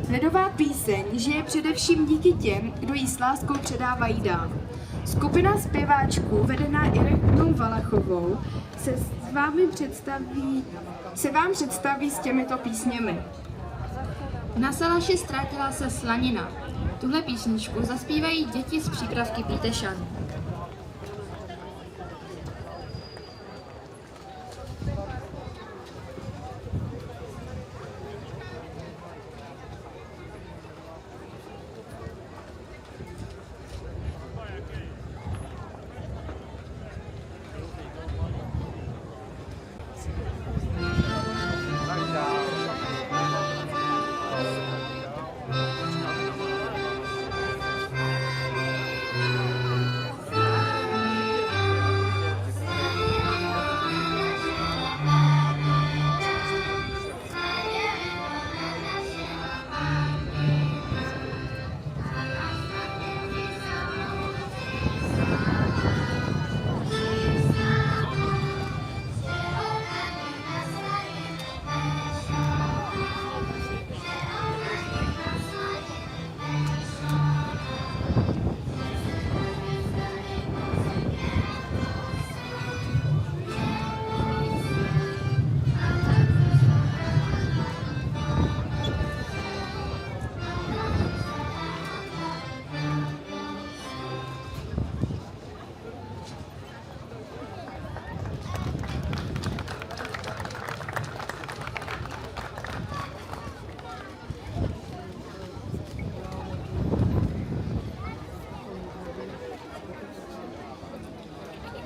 Lidová píseň žije především díky těm, kdo ji s láskou předávají dál. Skupina zpěváčků vedená Irenou Valachovou se vám představí s těmito písněmi. Na salaši ztratila se slanina. Tuhle písničku zaspívají děti z přípravky Pítešanů.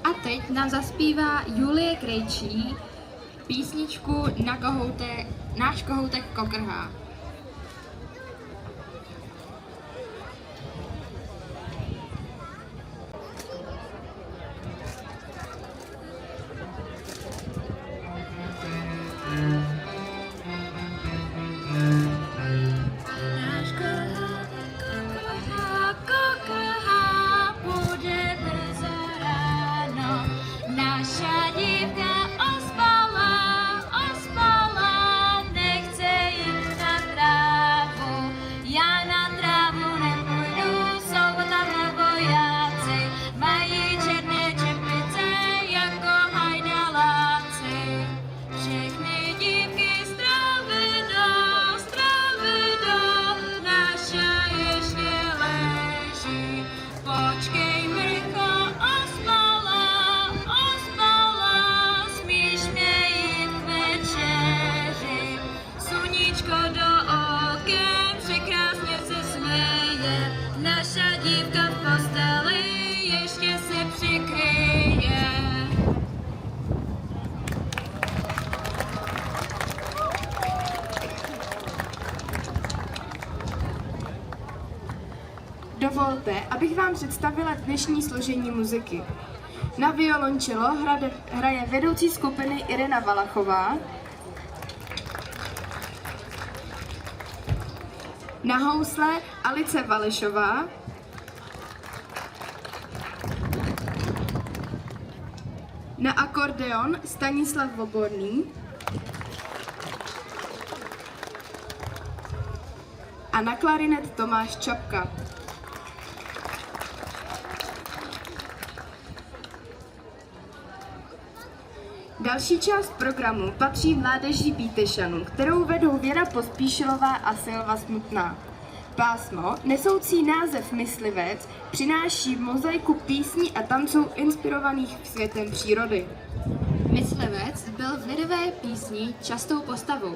A teď nám zaspívá Julie Krejčí písničku Náš kohoutek kokrhá. Naša dívka v posteli ještě se přikryje. Dovolte, abych vám představila dnešní složení muziky. Na violončelo hraje vedoucí skupiny Irena Valachová, na housle Alice Valešová, na akordeon Stanislav Voborný a na klarinet Tomáš Čapka. Další část programu patří mládeži Pítešanů, kterou vedou Věra Pospíšilová a Silva Smutná. Pásmo, nesoucí název Myslivec, přináší mozaiku písní a tanců inspirovaných světem přírody. Myslivec byl v lidové písni častou postavou,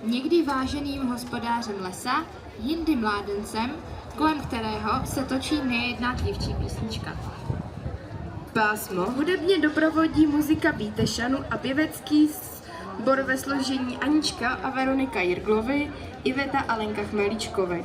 někdy váženým hospodářem lesa, jindy mládencem, kolem kterého se točí nejedná dívčí písnička. Pásmo hudebně doprovodí muzika Pítešanů a pěvecký sbor ve složení Anička a Veronika Jirglovy, Iveta a Lenka Chmelíčkovy.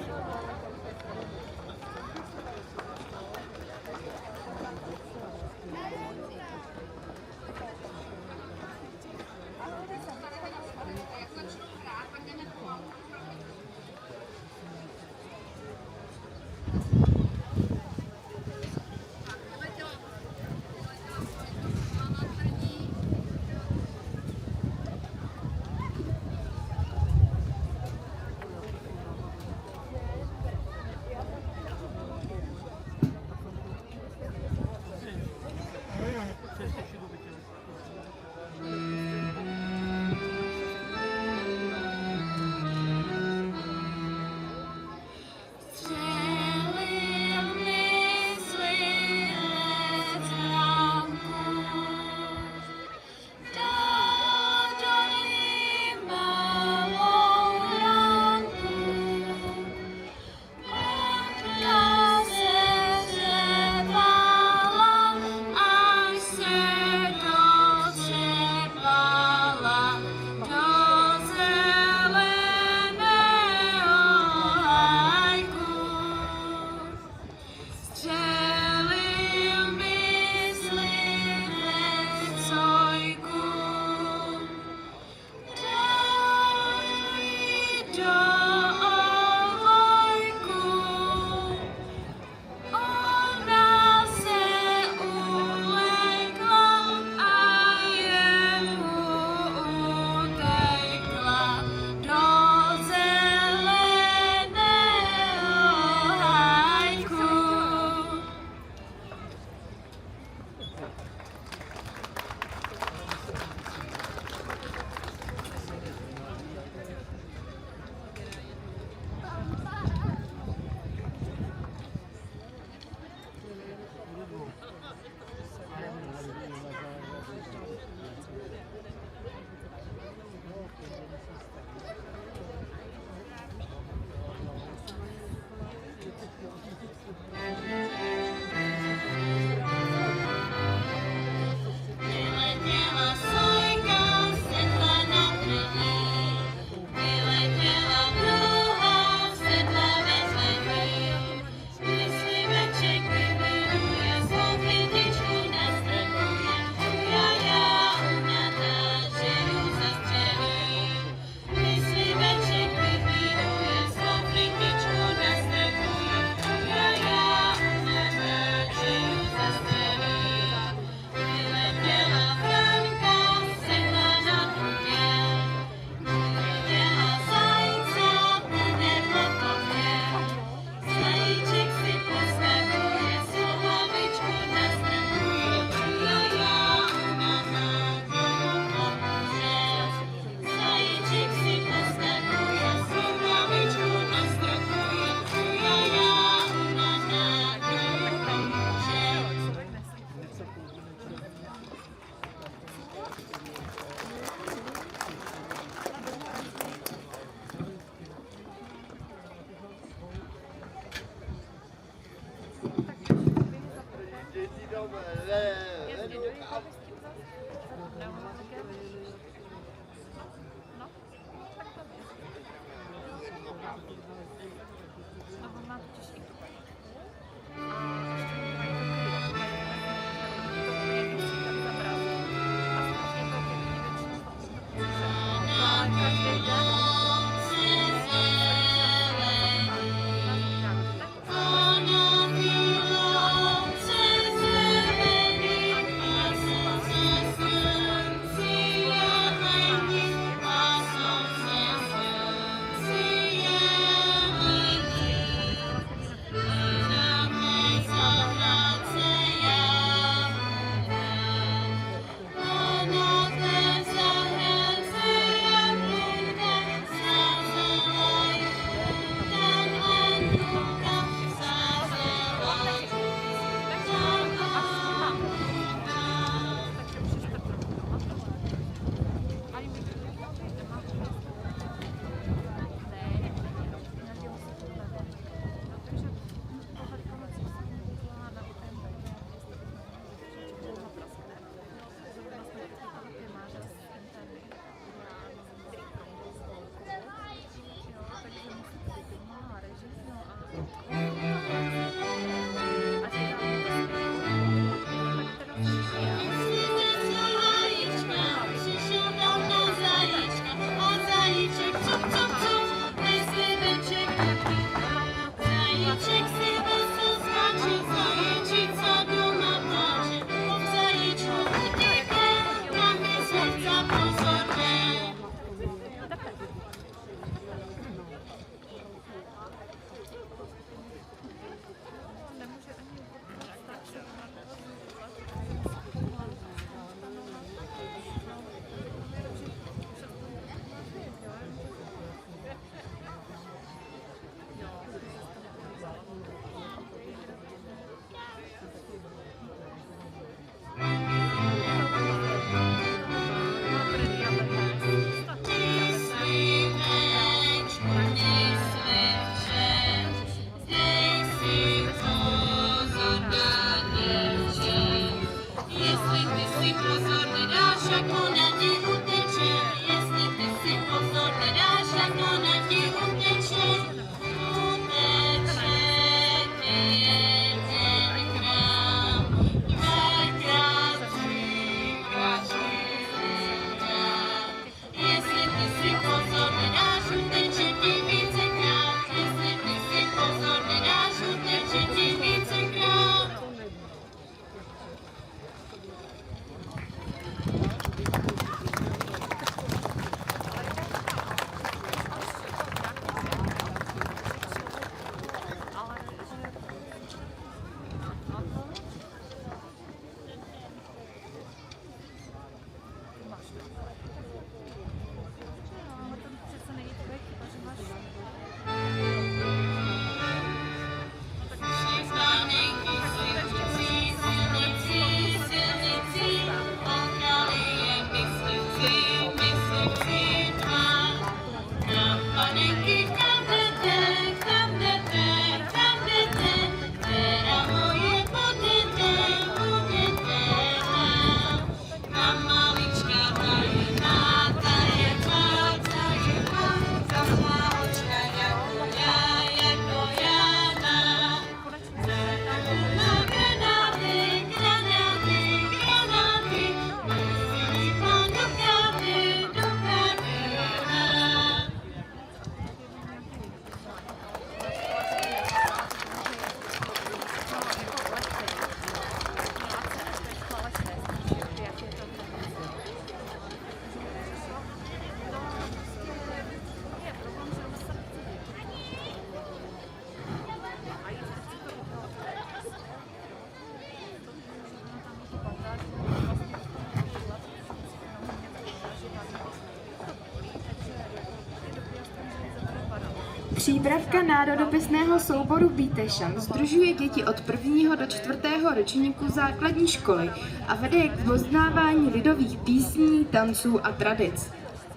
Přípravka národopisného souboru Bítešan sdružuje děti od 1. do 4. ročníku základní školy a vede je k poznávání lidových písní, tanců a tradic.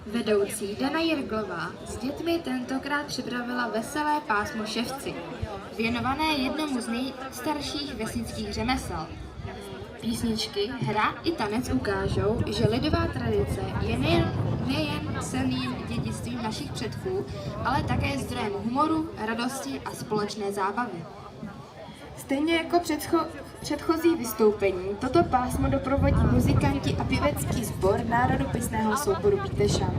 Vedoucí Dana Jirglová s dětmi tentokrát připravila veselé pásmo Ševci, věnované jednomu z nejstarších vesnických řemesel. Písničky, hra i tanec ukážou, že lidová tradice je nejen nejen silným dědictvím našich předků, ale také zdrojem humoru, radosti a společné zábavy. Stejně jako předchozí vystoupení, toto pásmo doprovodí muzikanti a pěvecký sbor národopisného souboru Pítešanů.